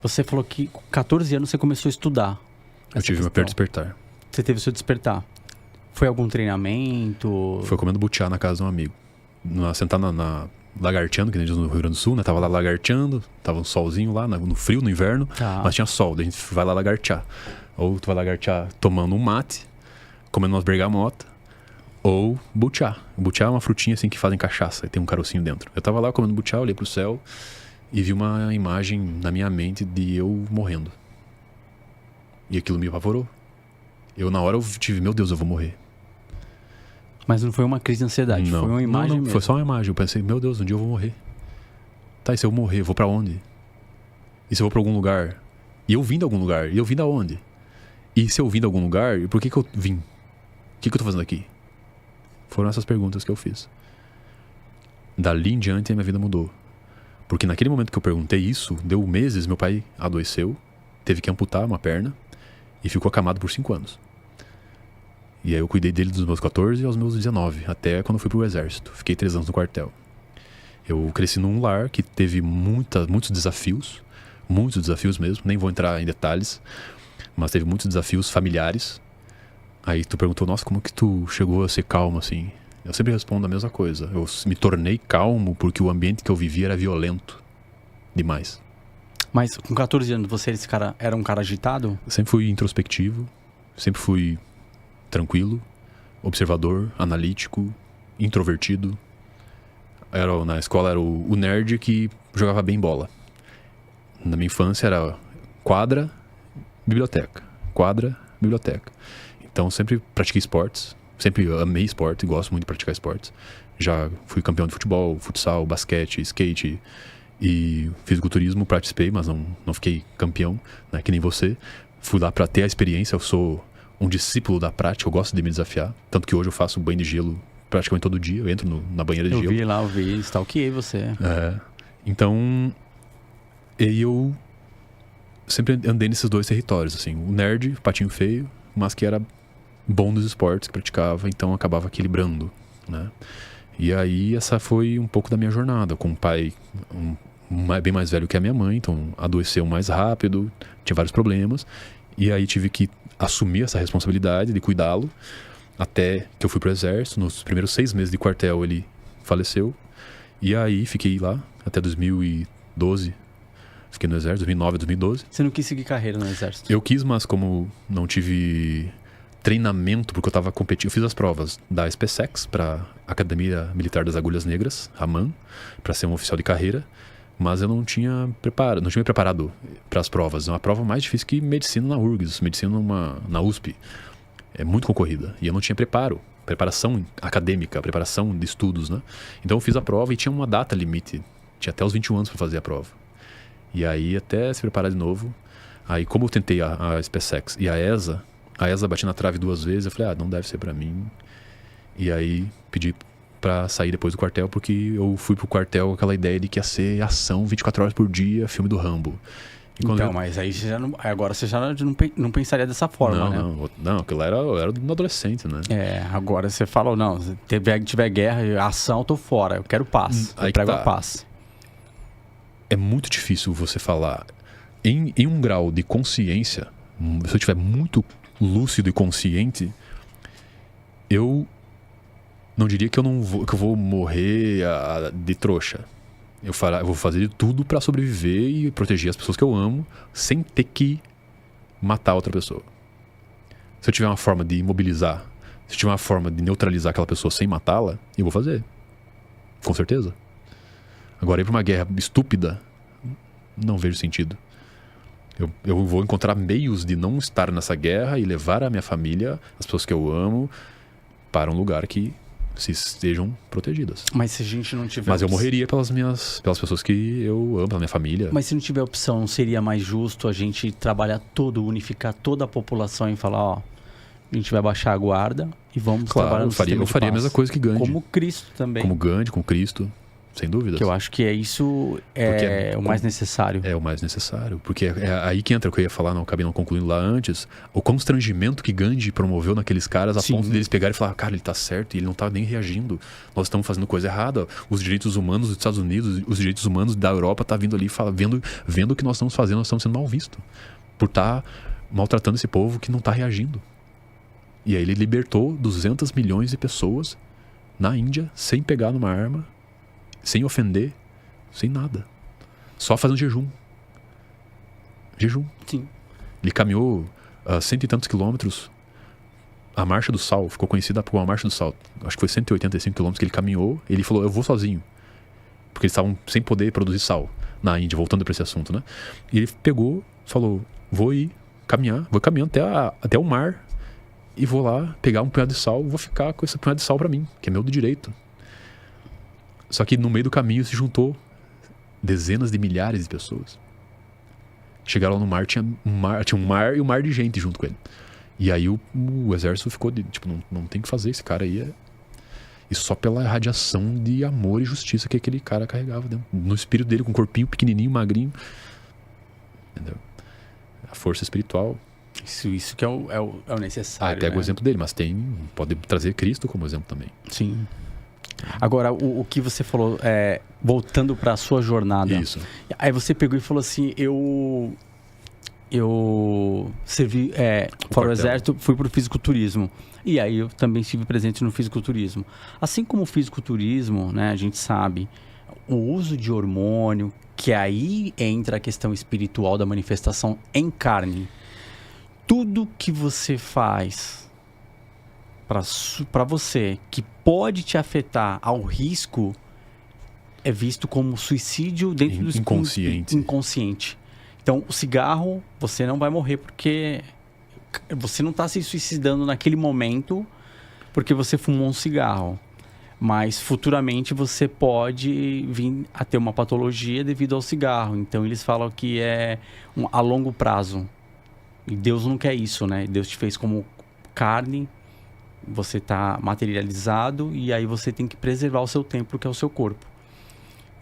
Você falou que com 14 anos você começou a estudar. Eu tive meu primeiro despertar. Você teve o seu despertar. Foi algum treinamento? Foi comendo butiá na casa de um amigo. Sentado na lagarteando, que nem diz no Rio Grande do Sul, né? Tava lá lagarteando, tava um solzinho lá, no frio, no inverno, mas tinha sol, daí a gente vai lá lagartear. Ou tu vai lagartear tomando um mate, comendo umas bergamota, ou butiá. Butiá é uma frutinha assim que fazem cachaça, e tem um carocinho dentro. Eu tava lá comendo butiá, olhei pro céu e vi uma imagem na minha mente de eu morrendo. E aquilo me apavorou. Na hora eu tive, meu Deus, eu vou morrer. Mas não foi uma crise de ansiedade, não, foi uma imagem não, mesmo. Foi só uma imagem. Eu pensei, meu Deus, um dia eu vou morrer. Tá, e se eu morrer, eu vou pra onde? E se eu vou pra algum lugar? E eu vim de algum lugar? E eu vim da onde? E se eu vim de algum lugar, por que eu vim? O que eu tô fazendo aqui? Foram essas perguntas que eu fiz. Dali em diante a minha vida mudou. Porque naquele momento que eu perguntei isso, deu meses, meu pai adoeceu, teve que amputar uma perna e ficou acamado por 5 anos. E aí eu cuidei dele dos meus 14 aos meus 19, até quando eu fui pro exército. Fiquei 3 anos no quartel. Eu cresci num lar que teve muitos desafios mesmo, nem vou entrar em detalhes, mas teve muitos desafios familiares. Aí tu perguntou, nossa, como que tu chegou a ser calmo assim? Eu sempre respondo a mesma coisa. Eu me tornei calmo porque o ambiente que eu vivia era violento demais. Mas com 14 anos você era um cara agitado? Eu sempre fui introspectivo, sempre fui tranquilo, observador, analítico, introvertido. Na escola era o nerd que jogava bem bola. Na minha infância era quadra, biblioteca. Quadra, biblioteca. Então sempre pratiquei esportes, sempre amei esporte, gosto muito de praticar esportes. Já fui campeão de futebol, futsal, basquete, skate e fisiculturismo, participei, mas não fiquei campeão, né, que nem você. Fui lá para ter a experiência, eu sou um discípulo da prática, eu gosto de me desafiar. Tanto que hoje eu faço banho de gelo praticamente todo dia, eu entro na banheira de gelo. Eu vi, stalkeei você. Então, eu sempre andei nesses dois territórios, assim. O nerd, patinho feio, mas que era bom nos esportes que praticava, então acabava equilibrando, né? E aí essa foi um pouco da minha jornada, com um pai bem mais velho que a minha mãe, então adoeceu mais rápido, tinha vários problemas, e aí tive que assumir essa responsabilidade de cuidá-lo, até que eu fui pro exército. Nos primeiros 6 meses de quartel ele faleceu, e aí fiquei lá até 2012, fiquei no exército, 2009 a 2012. Você não quis seguir carreira no exército? Eu quis, mas como não tive treinamento, porque eu estava competindo, eu fiz as provas da SpaceX para Academia Militar das Agulhas Negras, AMAN, para ser um oficial de carreira, mas eu não tinha me preparado para as provas. É uma prova mais difícil que medicina na URGS, medicina na USP. É muito concorrida. E eu não tinha preparação acadêmica, preparação de estudos, né? Então eu fiz a prova e tinha uma data limite. Tinha até os 21 anos para fazer a prova. E aí até se preparar de novo. Aí como eu tentei a SpaceX e a ESA bati na trave 2 vezes, eu falei, não deve ser para mim. E aí pedi pra sair depois do quartel, porque eu fui pro quartel com aquela ideia de que ia ser ação 24 horas por dia, filme do Rambo. Então, mas aí agora você já não pensaria dessa forma, né? Não, aquilo eu era um adolescente, né? Agora você falou, não, se tiver guerra, ação, eu tô fora, eu quero paz, eu prego a paz. É muito difícil você falar em um grau de consciência, se eu estiver muito lúcido e consciente, eu não diria que eu vou morrer de trouxa. Eu vou fazer de tudo para sobreviver e proteger as pessoas que eu amo sem ter que matar outra pessoa. Se eu tiver uma forma de imobilizar, se eu tiver uma forma de neutralizar aquela pessoa sem matá-la, eu vou fazer. Com certeza. Agora, ir pra uma guerra estúpida, não vejo sentido. Eu vou encontrar meios de não estar nessa guerra e levar a minha família, as pessoas que eu amo, para um lugar que se estejam protegidas. Mas se a gente não tiver... Mas eu morreria pelas pessoas que eu amo, pela minha família. Mas se não tiver opção, não seria mais justo a gente trabalhar unificar toda a população e falar, a gente vai baixar a guarda e vamos trabalhar no sistema de paz? Eu faria a mesma coisa que Gandhi. Como Cristo também. Como Gandhi, com Cristo. sem dúvida. Que eu acho que isso o mais necessário. É o mais necessário, porque é aí que entra o que eu ia falar, não acabei não concluindo lá antes, o constrangimento que Gandhi promoveu naqueles caras a ponto deles pegarem e falar, cara, ele tá certo e ele não tá nem reagindo, nós estamos fazendo coisa errada, os direitos humanos dos Estados Unidos, os direitos humanos da Europa tá vindo ali, vendo o que nós estamos fazendo, nós estamos sendo mal vistos, por estar maltratando esse povo que não tá reagindo. E aí ele libertou 200 milhões de pessoas na Índia, sem pegar numa arma, sem ofender, sem nada. Só fazendo jejum. Jejum. Sim. Ele caminhou 100 e tantos quilômetros. A Marcha do Sal, ficou conhecida como a Marcha do Sal. Acho que foi 185 quilômetros que ele caminhou. Ele falou, eu vou sozinho. Porque eles estavam sem poder produzir sal na Índia, voltando para esse assunto, né? E ele pegou, falou, vou caminhando até o mar e vou lá pegar um punhado de sal, vou ficar com esse punhado de sal para mim, que é meu do direito. Só que no meio do caminho se juntou dezenas de milhares de pessoas. Chegaram lá no mar, tinha um mar e um mar de gente junto com ele. E aí o exército ficou tipo, não tem o que fazer, esse cara aí E só pela radiação de amor e justiça que aquele cara carregava dentro. No espírito dele, com um corpinho pequenininho, magrinho. Entendeu? A força espiritual. Isso que é o necessário. Pega o exemplo dele, mas pode trazer Cristo como exemplo também. Sim. Agora, o que você falou, voltando para a sua jornada. Isso. Aí você pegou e falou assim, eu servi fora o exército, fui para o fisiculturismo. E aí eu também estive presente no fisiculturismo. Assim como o fisiculturismo, né, a gente sabe, o uso de hormônio, que aí entra a questão espiritual da manifestação em carne. Tudo que você faz para você, que pode te afetar ao risco, é visto como suicídio dentro do inconsciente. Então, o cigarro, você não vai morrer porque você não está se suicidando naquele momento porque você fumou um cigarro. Mas futuramente você pode vir a ter uma patologia devido ao cigarro. Então, eles falam que é a longo prazo. E Deus não quer isso, né? Deus te fez como carne. Você está materializado e aí você tem que preservar o seu templo, que é o seu corpo.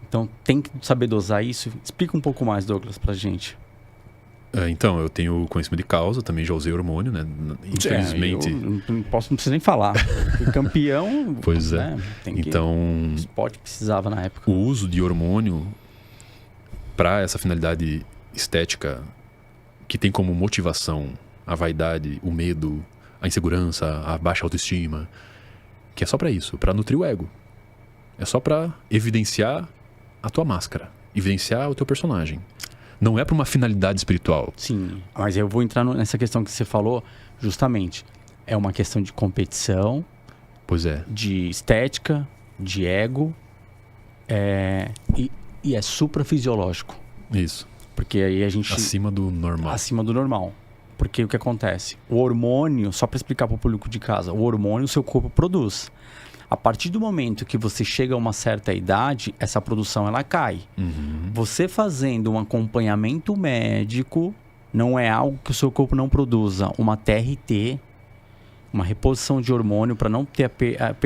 Então, tem que saber dosar isso. Explica um pouco mais, Douglas, pra gente. Então, eu tenho conhecimento de causa, também já usei hormônio, né? Infelizmente... Eu não preciso nem falar. Fui campeão... Pois é. Né? Então... O esporte precisava na época. O uso de hormônio para essa finalidade estética, que tem como motivação a vaidade, o medo, a insegurança, a baixa autoestima, que é só para isso, para nutrir o ego. É só para evidenciar a tua máscara, evidenciar o teu personagem. Não é para uma finalidade espiritual. Sim, mas eu vou entrar nessa questão que você falou, justamente. É uma questão de competição, pois é, de estética, de ego, e é suprafisiológico. Isso. Porque aí a gente... Acima do normal. Acima do normal. Porque o que acontece? O hormônio, só para explicar para o público de casa, o hormônio o seu corpo produz. A partir do momento que você chega a uma certa idade, essa produção ela cai. Uhum. Você fazendo um acompanhamento médico, não é algo que o seu corpo não produza. Uma TRT, uma reposição de hormônio para não ter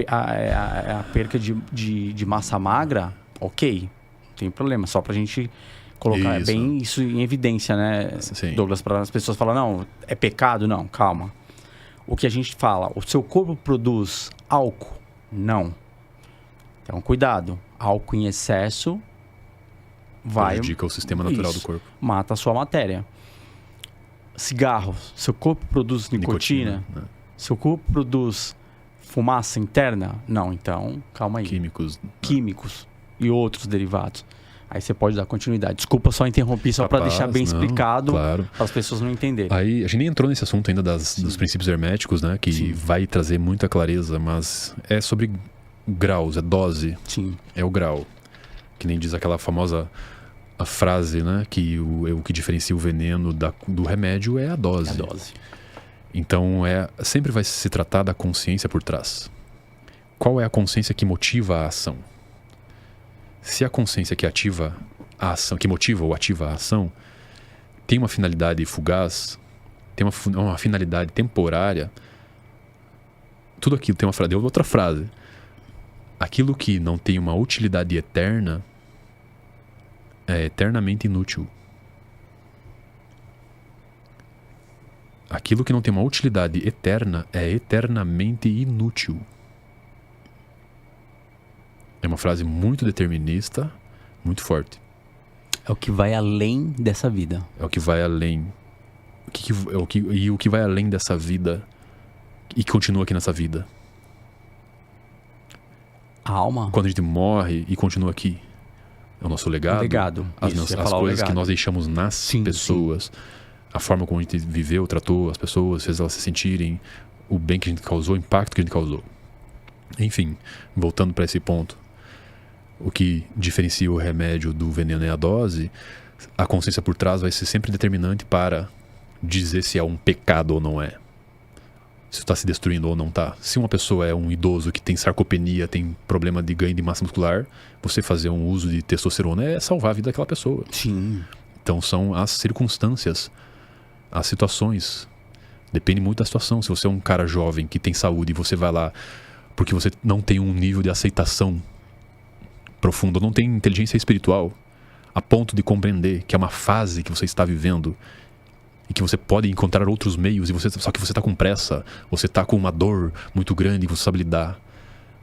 a perca de massa magra, ok, não tem problema. Só para a gente colocar bem isso em evidência, né, Sim. Douglas? Para as pessoas falarem, não, é pecado? Não, calma. O que a gente fala, o seu corpo produz álcool? Não. Então, cuidado. Álcool em excesso vai... prejudica o sistema natural do corpo. Mata a sua matéria. Cigarro. Seu corpo produz nicotina? Né? Seu corpo produz fumaça interna? Não. Então, calma aí. Químicos e outros derivados. Aí você pode dar continuidade. Desculpa, só interrompi só para deixar bem explicado, claro, para as pessoas não entenderem. Aí a gente nem entrou nesse assunto ainda dos princípios herméticos, né? Que Sim. vai trazer muita clareza, mas é sobre graus, é dose. Sim. É o grau. Que nem diz aquela famosa a frase, né? Que o que diferencia o veneno do remédio é a dose. É a dose. Então sempre vai se tratar da consciência por trás. Qual é a consciência que motiva a ação? Se a consciência que ativa a ação, que motiva ou ativa a ação, tem uma finalidade fugaz, tem uma finalidade temporária, tudo aquilo tem uma frase, outra frase. Aquilo que não tem uma utilidade eterna é eternamente inútil. Aquilo que não tem uma utilidade eterna é eternamente inútil. É uma frase muito determinista, muito forte. É o que vai além dessa vida. É o que vai além. E o que vai além dessa vida e que continua aqui nessa vida? A alma. Quando a gente morre e continua aqui, é o nosso legado. O legado. As coisas que nós deixamos nas pessoas. Sim. A forma como a gente viveu, tratou as pessoas, fez elas se sentirem, o bem que a gente causou, o impacto que a gente causou. Enfim, voltando para esse ponto, o que diferencia o remédio do veneno é a dose. A consciência por trás vai ser sempre determinante para dizer se é um pecado ou não é. Se está se destruindo ou não está. Se uma pessoa é um idoso que tem sarcopenia, tem problema de ganho de massa muscular, você fazer um uso de testosterona é salvar a vida daquela pessoa. Sim. Então são as circunstâncias, as situações. Depende muito da situação. Se você é um cara jovem que tem saúde e você vai lá porque você não tem um nível de aceitação profundo, não tem inteligência espiritual a ponto de compreender que é uma fase que você está vivendo e que você pode encontrar outros meios, só que você está com pressa, você está com uma dor muito grande que você sabe lidar.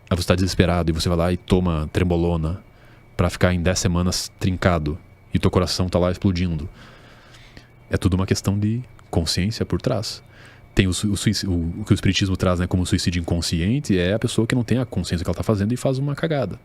Aí você está desesperado e você vai lá e toma trembolona para ficar em 10 semanas trincado e teu coração está lá explodindo. É tudo uma questão de consciência por trás. Tem o que o espiritismo traz, né, como suicídio inconsciente, é a pessoa que não tem a consciência que ela está fazendo e faz uma cagada.